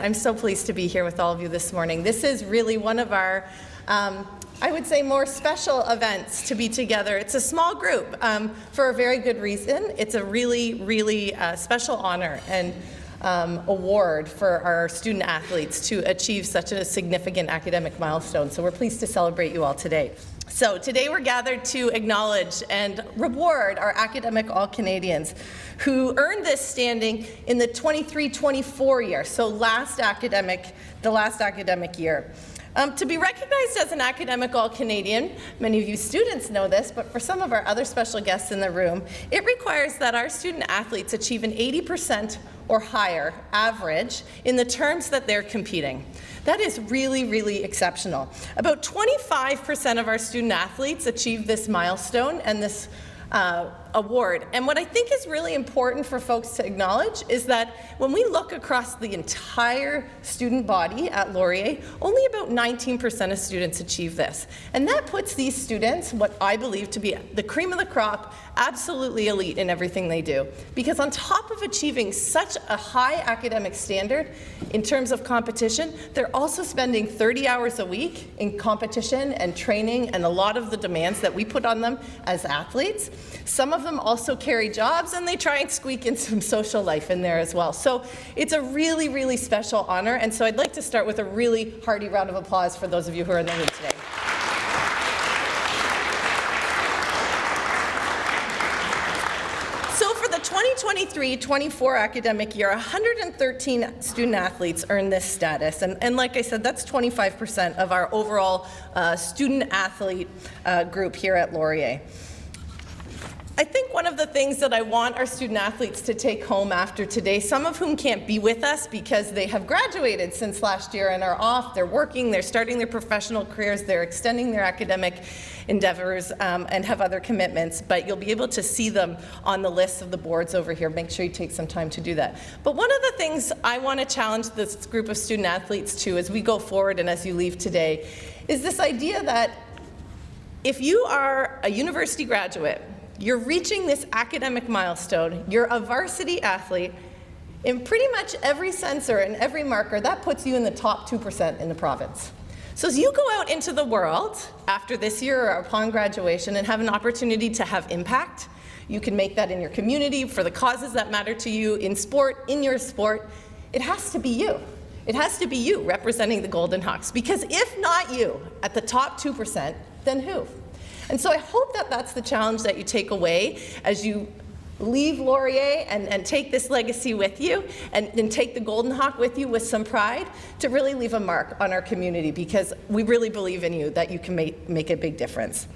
I'm so pleased to be here with all of you this morning. This is really one of our, I would say, more special events to be together. It's a small group for a very good reason. It's a really special honor and award for our student athletes to achieve such a significant academic milestone. So we're pleased to celebrate you all today. So today we're gathered to acknowledge and reward our academic All-Canadians who earned this standing in the 23-24 year, so the last academic year. To be recognized as an academic All-Canadian, many of you students know this, but for some of our other special guests in the room, it requires that our student athletes achieve an 80% or higher average in the terms that they're competing. That is really exceptional. About 25% of our student athletes achieve this milestone and this award. And what I think is really important for folks to acknowledge is that when we look across the entire student body at Laurier, only about 19% of students achieve this. And that puts these students, what I believe to be the cream of the crop, absolutely elite in everything they do. Because on top of achieving such a high academic standard in terms of competition, they're also spending 30 hours a week in competition and training and a lot of the demands that we put on them as athletes. Some of them also carry jobs, and they try and squeak in some social life in there as well. So it's a really special honor, and so I'd like to start with a really hearty round of applause for those of you who are in the room today. So for the 2023-24 academic year, 113 student athletes earned this status, and like I said, that's 25% of our overall student athlete group here at Laurier. I think one of the things that I want our student athletes to take home after today, some of whom can't be with us because they have graduated since last year and are off, they're working, they're starting their professional careers, they're extending their academic endeavors and have other commitments, but you'll be able to see them on the list of the boards over here. Make sure you take some time to do that. But one of the things I want to challenge this group of student athletes to as we go forward and as you leave today is this idea that if you are a university graduate, you're reaching this academic milestone, you're a varsity athlete, in pretty much every sensor and every marker, that puts you in the top 2% in the province. So as you go out into the world after this year or upon graduation and have an opportunity to have impact, you can make that in your community, for the causes that matter to you, in sport, in your sport, it has to be you. It has to be you representing the Golden Hawks, because if not you at the top 2%, then who? And so I hope that that's the challenge that you take away as you leave Laurier and take this legacy with you and take the Golden Hawk with you with some pride to really leave a mark on our community, because we really believe in you that you can make a big difference.